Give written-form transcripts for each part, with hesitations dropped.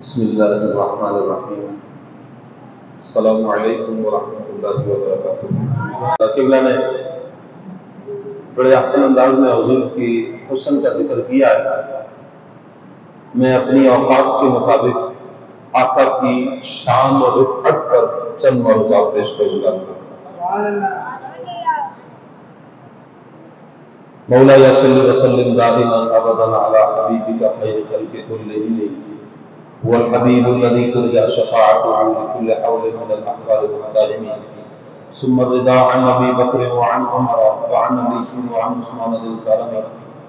بسم اللہ الرحمن الرحیم السلام علیکم ورحمۃ اللہ وبرکاتہ۔ قبلہ نے بڑے احسن انداز میں حضور کی حسن کا ذکر کیا ہے۔ میں اپنی اوقات کے مطابق آقا کی شان اور رفعت پر چند موضوعات پیش کروں گا۔ مولانا صلی وسلم دائما ابدا علی حبیبک خیر خلق کلہم هو الحبيب الذي ترجى شفاعته لكل حول من الأحوال والمظالم، ثم الرضا عن أبي بكر وعن عمر وعن علي وعن عثمان ذي الكرم.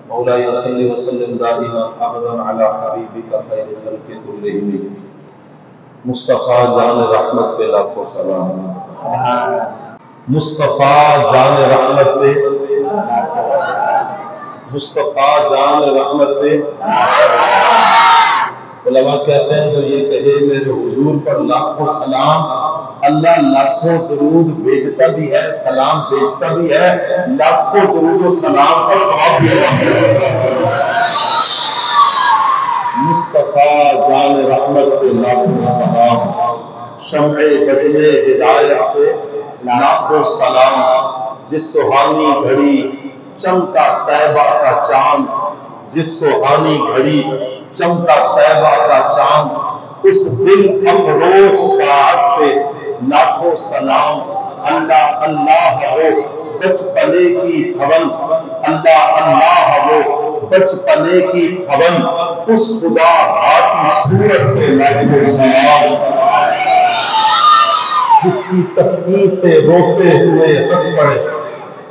مولاي صل وسلم دائما أبدا على حبيبك خير خلق كلهم. مصطفیٰ جان رحمت پہ لاکھوں سلام۔ مصطفیٰ جان رحمت پہ، مصطفیٰ جان رحمت پہ علماء کہتے ہیں جو یہ کہے میرے حضور پر لاکھوں سلام، اللہ لاکھوں درود بھیجتا بھی ہے، سلام بھیجتا بھی ہے، لاکھوں درود و سلام کا ثواب بھی ہے۔ مصطفیٰ جان رحمت پہ لاکھوں سلام، شمع بزم ہدایت پہ لاکھوں سلام، جس سہانی گھڑی چمکا طیبہ کا چاند، جس سہانی گھڑی چمکا طیبہ کا چاند، اس دل افروز ساعت پہ لاکھوں سلام۔ اللہ اللہ ہو بچپنے کی بھون، اللہ اللہ ہو بچپنے کی بھون، اس خدا کی صورت پہ لاکھوں سلام، جس کی تسبیح سے روتے ہوئے ہنس پڑے،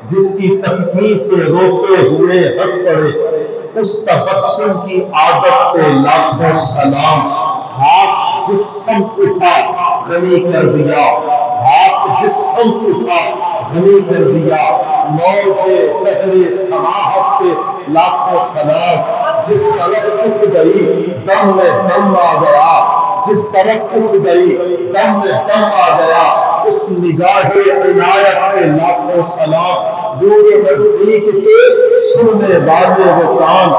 جس کی تسبیح سے روتے ہوئے ہنس پڑے، اس تبسم کی عادت پہ لاکھوں سلام۔ ہاتھ جس سمت اٹھا غنی کر دیا، ہاتھ جس سمت اٹھا غنی کر دیا، موج بحر سماحت پہ لاکھوں سلام۔ جس طرف اٹھ گئی دم میں دم آ گیا، جس طرف اٹھ گئی دم میں دم آ گیا، اس نگاہ عنایت پہ لاکھوں سلام۔ دور و نزدیک کے سننے والے وہ کان،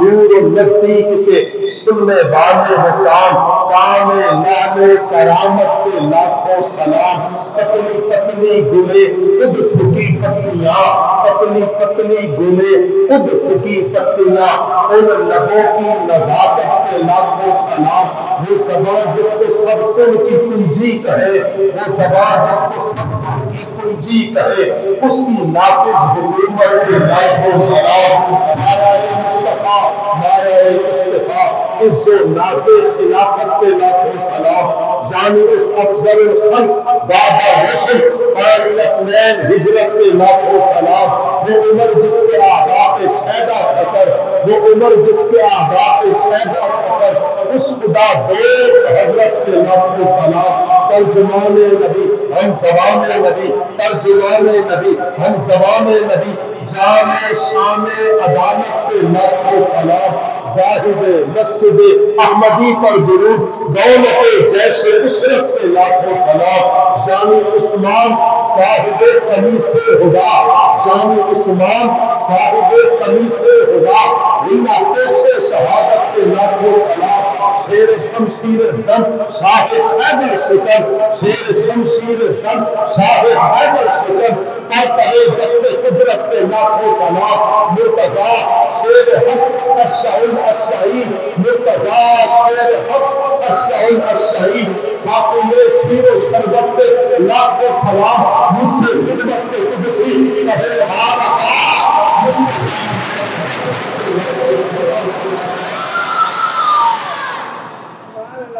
دور و نزدیک کے سننے والے وہ کان، کان لعل کرامت پہ لاکھوں سلام۔ پتلی پتلی گلے قدس کی پتیاں، پتلی پتلی گلے قدس کی پتیاں، ان لبوں کی نزاکت پہ لاکھوں سلام۔ وہ زبان جس کو سب کن کی کنجی کہے، وہ زبان جس کو سب کن کی کنجی کہے، اس کی نافذ حکومت پہ لاکھوں سلام۔ نعرہ مصطفیٰ، نعرہ مصطفیٰ، اس و نافذ خلافت پہ لاکھوں سلام۔ یعنی اس افضل الخلق بابا رسل قائل اثنین ہجرت پہ لاکھوں سلام۔ وہ عمر جس کے آغاز شیدا سفر، وہ عمر جس کے آغاز شیدا سفر، اس خدا دوست حضرت پہ لاکھوں سلام۔ ترجمان نبی ہم زبان نبی، ترجمان نبی ہم زبان نبی، جان شان عدالت پہ لاکھوں سلام۔ زاہد مسجد احمدی پر درود، دولت جیسے عشرت پہ لاکھوں سلام۔ جانی عثمان صاحب قمیص ہدا، جانی عثمان صاحب قمیص ہدا، رینا پیش شہادت پہ لاکھوں سلام۔ شیر شمشیر زن شاہ حیدر شکن، شیر شمشیر زن شاہ حیدر شکن، پرتہے دست قدرت پہ لاکھوں سلام۔ مرتضیٰ شیر حق الشہید الشہید، مرتضیٰ شیر حق الشہید الشہید، ساقی شیر و شربت پہ لاکھوں سلام۔ مجھ سے خدمت پہ قدسی کہے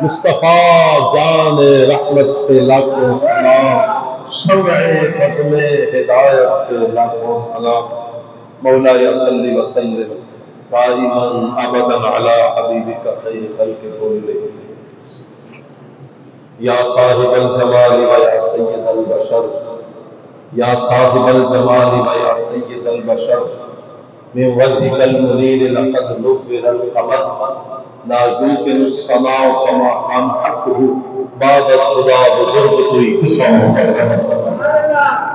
مصطفیٰ جان رحمت پہ لاکھوں سلام، شمع بزم ہدایت پہ لاکھوں سلام۔ مولاي صل وسلم دائما ابدا على حبيبك خير خلق كلهم. يا صاحب الجمال ويا سيد البشر، يا صاحب الجمال ويا سيد البشر، من وجهك المنير لقد نور القمر، لا يمكن السماء كما قام حقه بعد خدا بزرگ کوئی قسم۔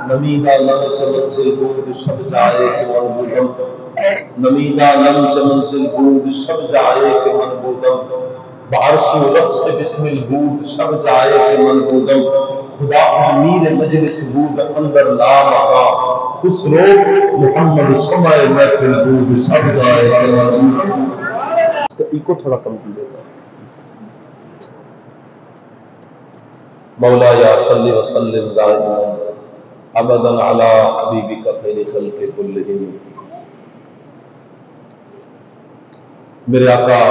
نمیدہ لم چمنزل بود شب جائے کہ منبودم، نمیدہ لم چمنزل بود شب جائے کہ منبودم، بعرش و رقص بسم البود شب جائے کہ من بودم خدا امیر مجلس بود اندر لا مقام خسرو محمد سمع محفل بود شب جائے کہ من بودم. اس کا ایکو تھوڑا کم کیجیے گا. مولا یا صلی وسلم دائما ابدا علی حبیبک خیر خلق کلہم. میرے آقا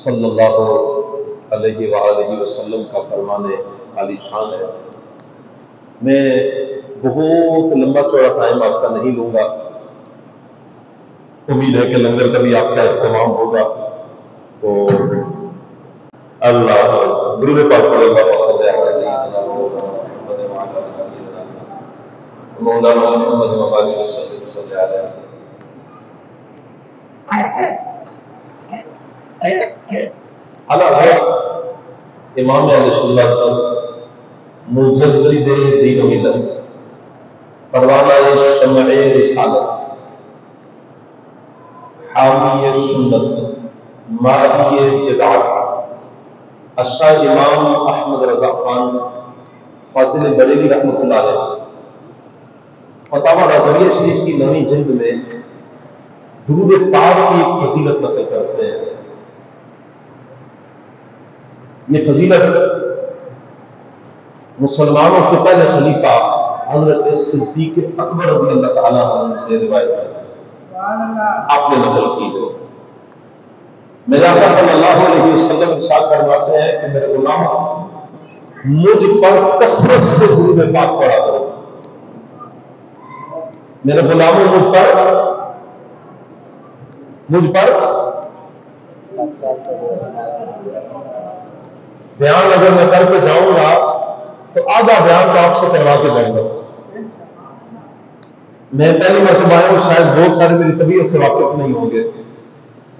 صلی اللہ علیہ وآلہ وسلم کا فرمان عالی شان ہے. میں بہت لمبا چوڑا ٹائم آپ کا نہیں لوں گا. امید ہے کہ لنگر کا بھی آپ کا اہتمام ہوگا. تو اللہ درود پاک پڑھے گا صلی اللہ علیہ وسلم مولانا محمد مبارک صلی اللہ علیہ وسلم. امام اہل سنت مجدد دین و ملت پروانہ شمع رسالت حامی سنت ماہی بدعت الشاہ امام احمد رضا خان فاضل بریلوی رحمۃ اللہ علیہ فتاوی رضویہ شریف کی نویں جلد میں درود پاک کی ایک فضیلت نقل کرتے ہیں. یہ فضیلت مسلمانوں کے پہلے خلیفہ حضرت صدیق اکبر رضی اللہ تعالیٰ عنہ سے روایت ہے. آپ نے نقل کی ہے. میرے آقا صلی اللہ علیہ وسلم ارشاد فرماتے ہیں کہ میرے غلام مجھ پر کثرت سے درود پاک پڑھا کرو. میرے غلاموں مجھ پر بیان اگر میں کر کے جاؤں گا تو آدھا بیان تو آپ سے کروا کے جاؤں گا. میں پہلی مرتبہ آیا ہوں, شاید بہت سارے میری طبیعت سے واقف نہیں ہوں گے.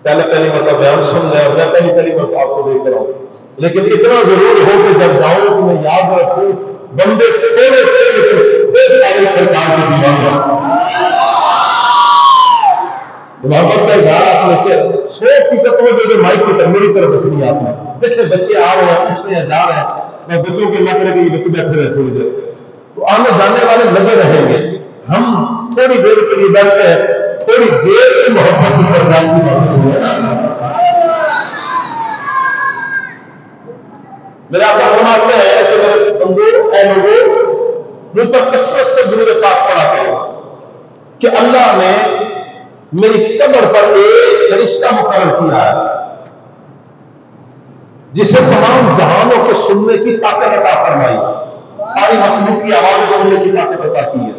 پہلی مرتبہ بیان سن رہے اور میں پہلی مرتبہ آپ کو دیکھ رہا ہوں. لیکن اتنا ضرور ہو کہ جب جاؤں تو میں یاد رکھوں بندے تھوڑے سرکار کے دیوان کا محبت کا اظہار آپ نے 100% توجہ جو مائک کی طرف میری طرف رکھنی آپ نے. دیکھیں بچے آ رہے ہیں, پوچھنے جا رہے ہیں, میں بچوں کے لگ رہے کہ یہ بچے بیٹھے رہے تھوڑی دیر, تو آنے جانے والے لگے رہیں گے. ہم تھوڑی دیر کے لیے بیٹھتے ہیں, تھوڑی دیر کی محبت سے سرکار کی بات ہوئی ہے. میرے آپ کو فرماتے ہیں کہ میرے بندو اے لوگوں مجھ پر کثرت سے درود پاک پڑھا کرو کہ اللہ نے میری قبر پر ایک فرشتہ مقرر کیا ہے جسے تمام جہانوں کے سننے کی طاقت عطا فرمائی, ساری مخلوق کی آوازیں سننے کی طاقت عطا کی ہے.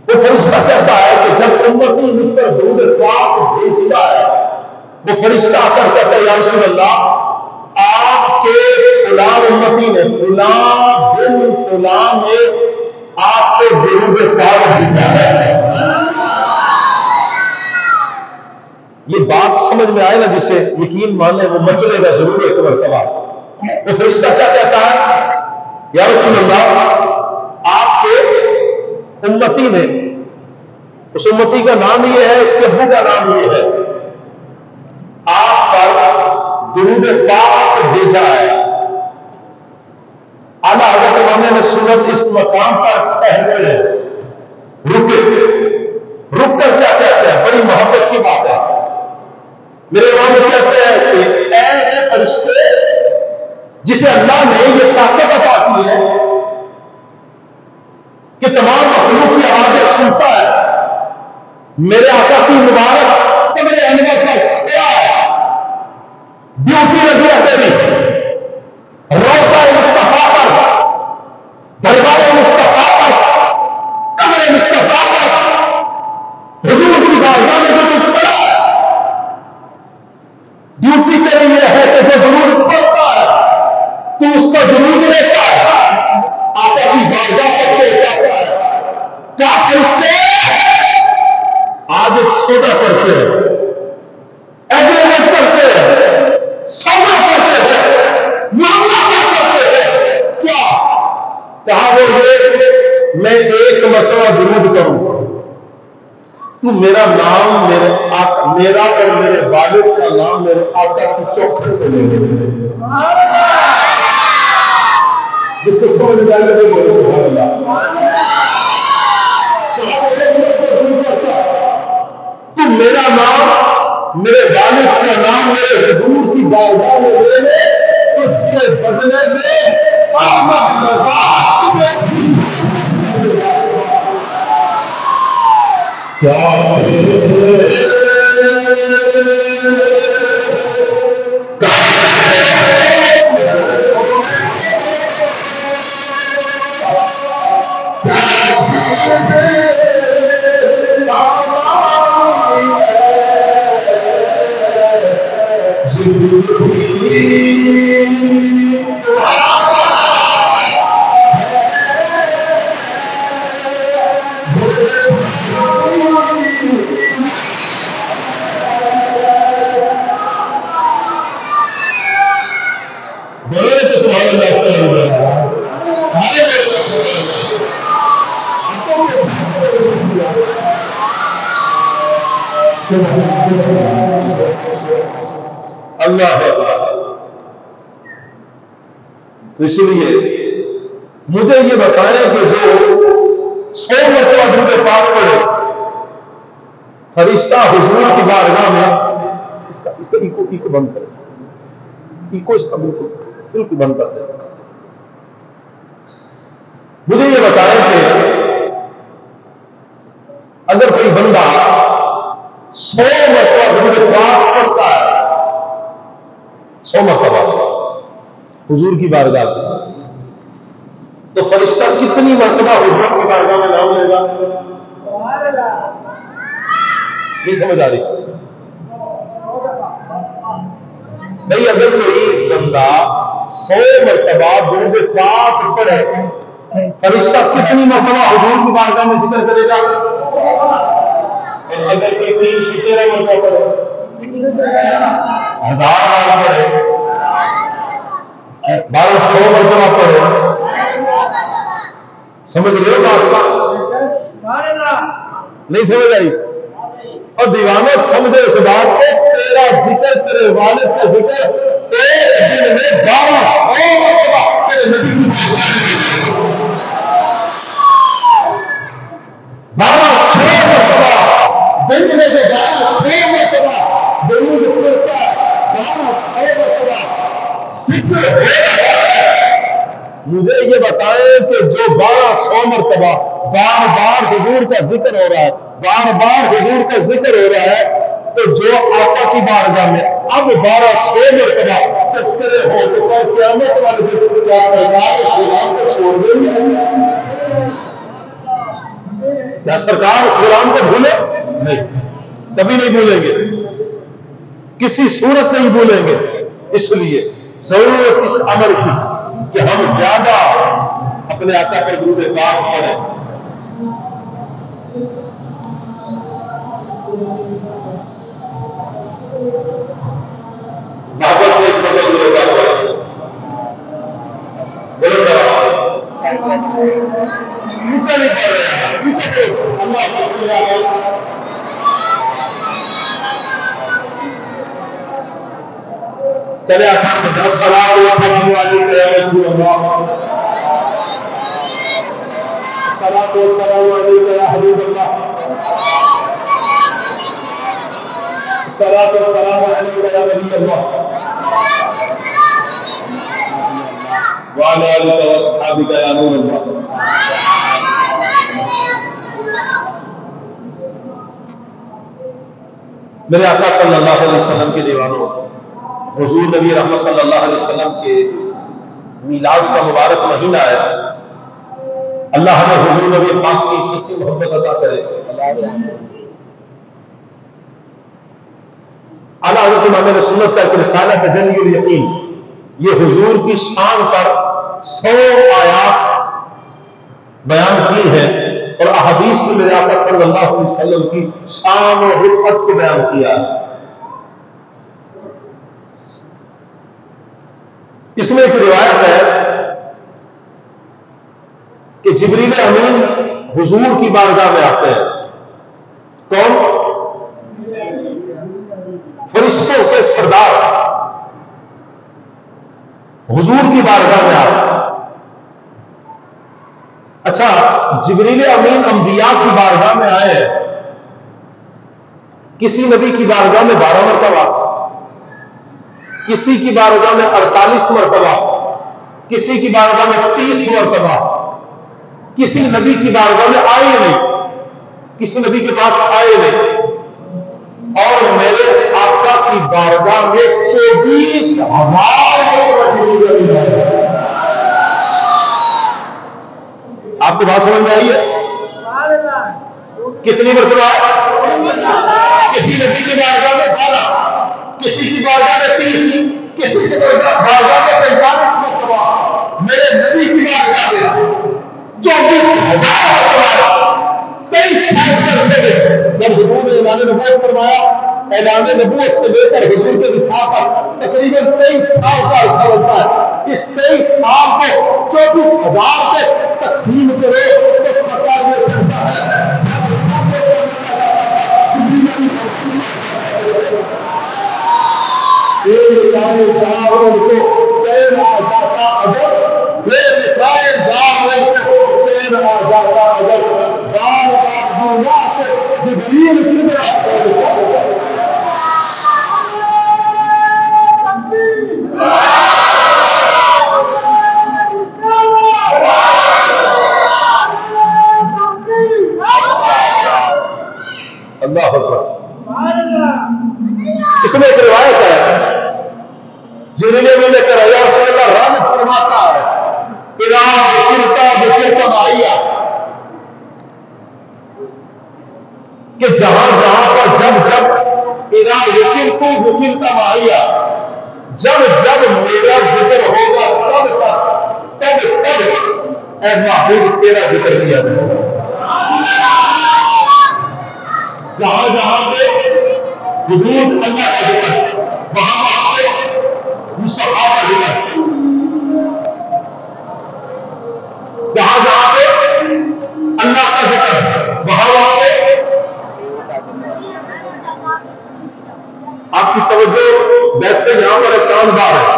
وہ فرشتہ کہتا ہے کہ جب امتی مجھ پر درود پاک بھیجتا ہے, وہ فرشتہ آ کر کہتا ہے یا رسول اللہ آپ کے فلاں امتی نے فلاں دن فلاں میں آپ کو درود پاک بھیجا ہے. یہ بات سمجھ میں آئے نا جسے یقین مانے وہ مچلے گا ضرور ایک مرتبہ. وہ فرشتہ کیا کہتا ہے یا رسول اللہ آپ کے امتی نے, اس امتی کا نام یہ ہے, اس کے ابو کا نام یہ ہے, آپ پر درود پاک بھیجا ہے. اعلیٰ حضرت امام نے سنت اس مقام پر ٹھہرے رک کر کیا کہتے ہیں, بڑی محبت کی بات ہے. میرے امام کہتے ہیں کہ اے فرشتے جسے اللہ نے یہ طاقت عطا کی ہے کہ تمام مخلوق کی آوازیں سنتا ہے, میرے آقا کی مبارک قبر انور پر کیا ہے, ڈیوٹی لگی ہے تیری, روضہ مصطفیٰ پر, دربار مصطفیٰ پر, قبر مصطفیٰ پر, حضور کی بارگاہ میں جو تو کھڑا ہے, ڈیوٹی تیری یہ ہے کہ جو درود پڑھتا ہے تو اس کا درود لیتا ہے, آقا کی بارگاہ پر لے جاتا ہے. کیا فرشتے آج ایک سودا کرتے ہیں, ایگریمنٹ کرتے ہیں, سودا کرتے ہیں, معاملہ کرتے ہیں. کیا کہا وہ یہ میں ایک مرتبہ درود کروں, تو میرا نام میرے آقا، میرا اور میرے والد کا نام میرے آقا کی چوکھٹ پہ لے لے۔ جس کو سمجھ جائے گا وہ بولے سبحان اللہ۔ تو میرا نام میرے والد کا نام میرے حضور کی بارگاہ میں لے لے، اس کے بدلے میں احمد رضا کیا اللہ ہے۔ تو اس لیے مجھے یہ بتائیں کہ جو 100 مرتبہ درود پاک پڑھے فرشتہ حضور کی بارگاہ میں، اس کا ایکو بند کرے، ایکو اس کا بالکل بند کر دے۔ مجھے یہ بتائیں کہ اگر کوئی بندہ 100 مرتبہ درود پاک پڑھتا ہے، 100 مرتبہ حضور کی بارگاہ میں، تو فرشتہ کتنی مرتبہ حضور کی بارگاہ میں نام لے گا؟ نہیں سمجھ آ رہی نہیں؟ اگر کوئی بندہ 100 مرتبہ درود پاک پڑھے، فرشتہ کتنی مرتبہ حضور کی بارگاہ میں ذکر کرے گا؟ اگر کوئی 313 مرتبہ پڑھے، 1000 بار پڑھے، 1200 مرتبہ پڑھے، سمجھ رہے ہو بات؟ نہیں سمجھ آئی؟ اور دیوانہ سمجھے اس بات کو، تیرا ذکر تیرے والد کا ذکر ایک دن میں 1200 مرتبہ تیرے نبی کی 1200 مرتبہ دن میں جو 1200 مرتبہ درود پڑھتا ہے، 1200 مرتبہ ذکر۔ مجھے یہ بتائیں کہ جو 1200 مرتبہ بار بار حضور کا ذکر ہو رہا ہے، بار بار حضور کا ذکر ہو رہا ہے، تو جو آقا کی بارگاہ میں اب 1200 مرتبہ تذکرے ہو تو کیا قیامت والے دن کیا سرکار اس غلام کو چھوڑ دیں گے؟ کیا سرکار اس غلام کو بھولے؟ نہیں، کبھی نہیں بھولیں گے، کسی صورت نہیں بھولیں گے۔ اس لیے ضرورت اس عمل کی کہ ہم زیادہ اپنے آقا پر درود پاک پڑھیں۔ محبت سے اس مطلب درود پاک پڑھیں، بولو اونچا نہیں پڑھ رہے ہیں، پیچھے اللہ صلی اللہ علیہ وسلم۔ چلے آسان سے الصلاۃ والسلام علیک یا رسول اللہ، الصلاۃ والسلام علیک یا حبیب اللہ، الصلاۃ والسلام علیک یا نبی اللہ، وعلی آلک واصحابک یا نور اللہ۔ میرے آقا صلی اللہ علیہ وسلم کے دیوانوں، حضور نبی رحمت صلی اللہ علیہ وسلم کے میلاد کا مبارک مہینہ ہے، اللہ ہمیں حضور نبی پاک کی سچی محبت عطا کرے۔ اعلیٰ حضرت امام اہل سنت کا ایک رسالہ ہے تجلی الیقین، یہ حضور کی شان پر 100 آیات بیان کی ہیں اور احادیث سے میرے آقا صلی اللہ علیہ وسلم کی شان و رفعت کو بیان کیا ہے۔ اس میں ایک روایت ہے کہ جبریل امین حضور کی بارگاہ میں آتے ہیں، کون؟ حضور کی بارگاہ میں آئے. اچھا جبریل امین انبیاء کی بارگاہ میں آئے ہیں. کسی نبی کی بارگاہ میں 12 مرتبہ، کسی کی بارگاہ میں 48 مرتبہ، کسی کی بارگاہ میں 30 مرتبہ. کسی نبی کی بارگاہ میں آئے نہیں، کسی نبی کے پاس آئے نہیں. اور میرے آقا کی بارگاہ میں 24,000. آپ کو بات سمجھ میں آئی ہے؟ کتنی مرتبہ؟ کسی نبی کی بارگاہ میں 12، کسی کی بارگاہ میں 30، کسی کی بارگاہ میں 45 مرتبہ. میرے نبی کی بارگاہ میں 24,000. 23 سال کرتے ہوئے جب حضور نے اعلان نبوت فرمایا، اعلان نبوت سے لے کر حضور کے وصال تک تقریباً 23 سال کا عرصہ ہوتا ہے. اس 23 سال کو 24,000 سے تقسیم کرو تو پتہ یہ چلتا ہے چین آ جاتا اگر بے لکھائے زار کو چین آ جاتا اگر بار بار دنیا سے جبریل کدھر آتا ہے. اللہ اکبر. اس میں ایک روایت ہے جبریل امین لے کر آیا رسول اللہ رحم فرماتا ہے اذا ذکرت معیا، کہ جہاں جہاں پر جب جب اذا ذکرت معیا، جب جب میرا ذکر ہوگا تب اے محبوب تیرا ذکر کیا جائے گا. جہاں جہاں پہ حضور اللہ کا ذکر، وہاں وہاں پہ مصطفیٰ کا ذکر. جہاں جہاں پہ اللہ کا ذکر، وہاں وہاں پہ آپ کی توجہ بیٹھ کر یہاں پر ایک کام بار ہے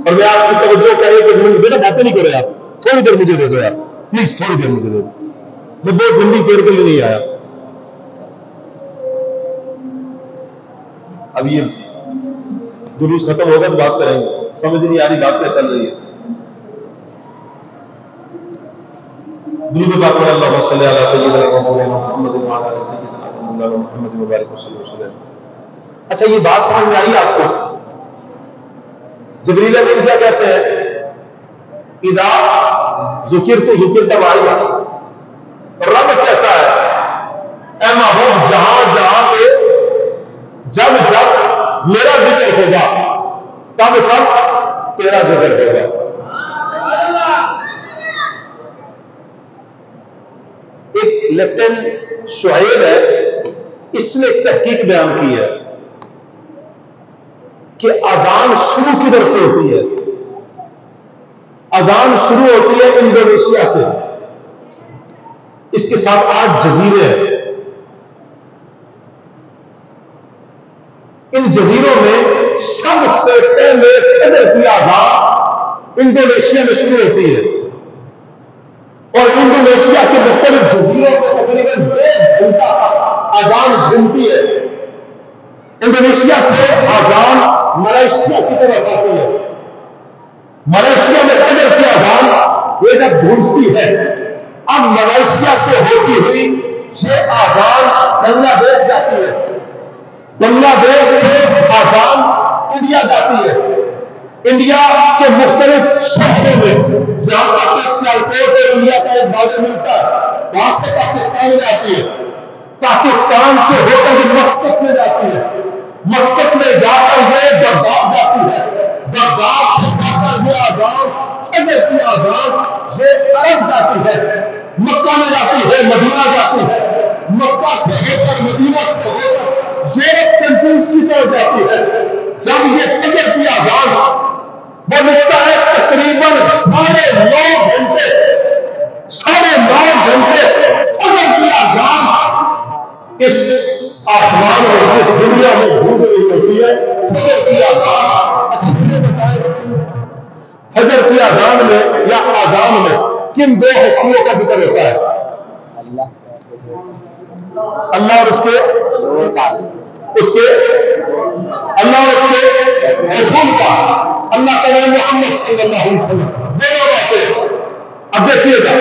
اور میں آپ کی توجہ کرے کہ بیٹا باتیں نہیں کرے، آپ تھوڑی دیر مجھے دے دو یار پلیز، تھوڑی دیر مجھے دے دو. میں بہت لمبی دیر کے لیے نہیں آیا. اب یہ جلوس ختم ہوگا تو بات کریں گے. سمجھ نہیں آ رہی بات کیا چل رہی ہے. درود پاک پڑھ اللہم صلی علی سیدنا محمد وعلی آلہ سیدنا محمد مبارک وسلم. اچھا یہ بات سمجھ میں آئی آپ کو؟ جبریل امین کیا کہتے ہیں؟ اذا ذکرت معیا. رب کہتا ہے اے محبوب جہاں جہاں پہ جب جب میرا ذکر ہوگا تب تب تیرا ذکر ہوگا. ایک لیفٹیننٹ شعیب ہے، اس نے ایک تحقیق بیان کی ہے کہ اذان شروع کدھر سے ہوتی ہے. اذان شروع ہوتی ہے انڈونیشیا سے. اس کے ساتھ 8 جزیرے ہیں. ان جزیروں میں سب سے پہلے فجر کی اذان انڈونیشیا میں شروع ہوتی ہے اور انڈونیشیا کے مختلف جزیروں میں تقریباً 1.5 گھنٹہ تک اذان گھومتی ہے. انڈونیشیا سے اذان ملائیشیا کی طرف آتی ہے. ملائیشیا میں فجر کی اذان یہ جب گونجتی ہے، اب ملائیشیا سے ہوتی ہوئی یہ اذان بنگلہ دیش جاتی ہے. بنگلہ دیش سے اذان انڈیا جاتی ہے. انڈیا کے مختلف شہروں میں جہاں پاکستان کو انڈیا کا ایک بارڈر ملتا ہے وہاں سے پاکستان میں آتی ہے. پاکستان سے ہو کر مسقط میں جاتی ہے. مسقط میں جا کر یہ بغداد جاتی ہے. بغداد سے جا کر یہ اذان فجر کی اذان یہ عرب جاتی ہے، مکہ میں جاتی ہے، مدینہ جاتی ہے. مکہ سے ہو کر مدینہ سے ہو کر یورپ کنٹریز کی طرف جاتی ہے. جب یہ فجر کی اذان وہ لکھتا ہے تقریباً 9.5 گھنٹے 9.5 گھنٹے فجر کی اذان اس آسمان اور اس دنیا میں گھوم رہی ہوتی ہے. فجر کی اذان. کی اذان میں یا اذان میں کن دو ہستیوں کا ذکر ہوتا ہے؟ اللہ اور اس کے اللہ اور اس کے رسول کا، اللہ کا نام محمد صلی اللہ علیہ وسلم، دونوں باتیں. اب دیکھیے گا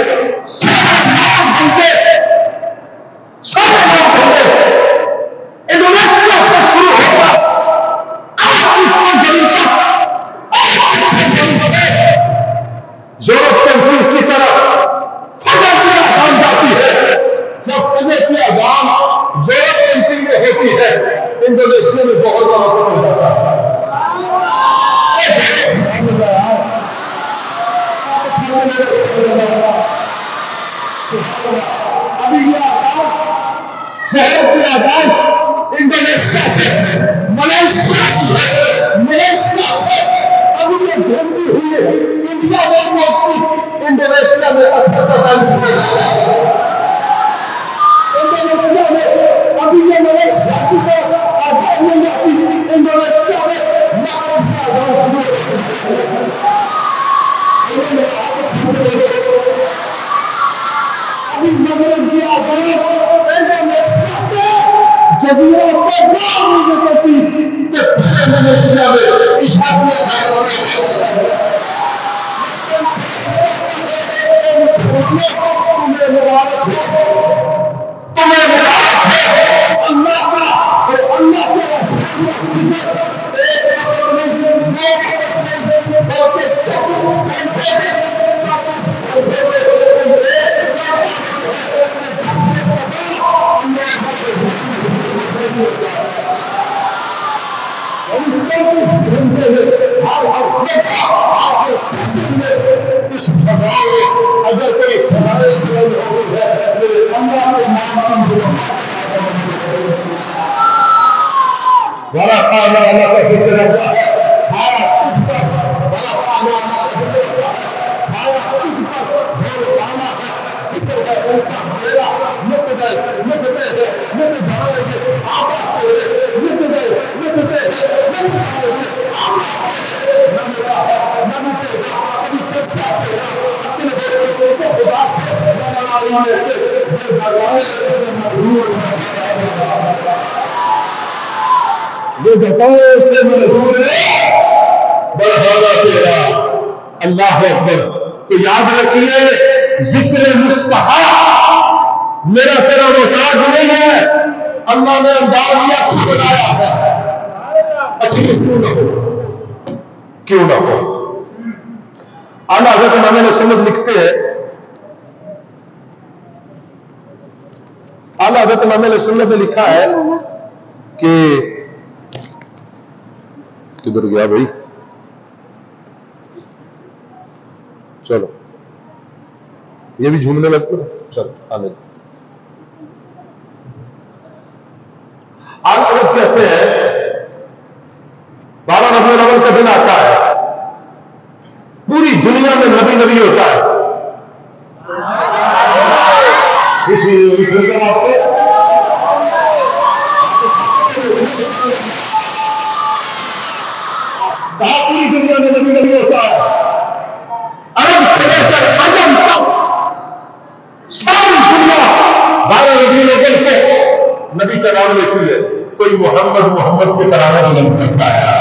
انڈونیشیا سے شروع ہوگا یورپ کنٹریز کی طرف فجر کی اذان جاتی ہے. جب فجر کی اذان یورپ کنٹری میں ہوتی ہے، انڈونیشیا میں ظہر کا وقت ہو جاتا ہے. ابھی یہ شہر کی آزاد انڈونیشیا سے ملیشیا سے ابھی یہ گھومتی ہوئی ہے انڈیا میں پہنچتی، انڈونیشیا میں اسپتال انڈونیشیا میں ابھی یہ ملیشیا کی آزاد مل جاتی، انڈونیشیا میں ابھی مغرب کی آزاد جدیوں سے نہیں کرتی کہ انڈونیشیا میں اشارے تمہیں مبارک ہے اللہ کا اور اللہ کے اگر کوئی سوال ہے اللہ بڑا خاصا اللہ کا شکر رکھتا ہے اللہ اکبر. تو یاد رکھیے ذکر مستحب میرا تیرا محتاج نہیں ہے، اللہ نے انداز سے بنایا ہے. اچھی کیوں نہ ہو اعلیٰ حضرت امام اہل سنت لکھتے ہیں، اعلیٰ حضرت امام اہل سنت نے لکھا ہے کہ کدھر گیا بھائی، چلو یہ بھی جھومنے لگتے ہیں، چلو آنے اعلیٰ حضرت کہتے ہیں 12 ربیع الاول کا دن آتا ہے، پوری دنیا میں نبی نبی ہوتا ہے. اسی دن آپ کے پوری دنیا میں نبی نبی ہوتا ہے. عرب سے لے کر عجم تک ساری دنیا 12 ربیع الاول کو نبی کا نام لیتی ہے. کوئی محمد محمد کے ترانے بلند کرتا ہے،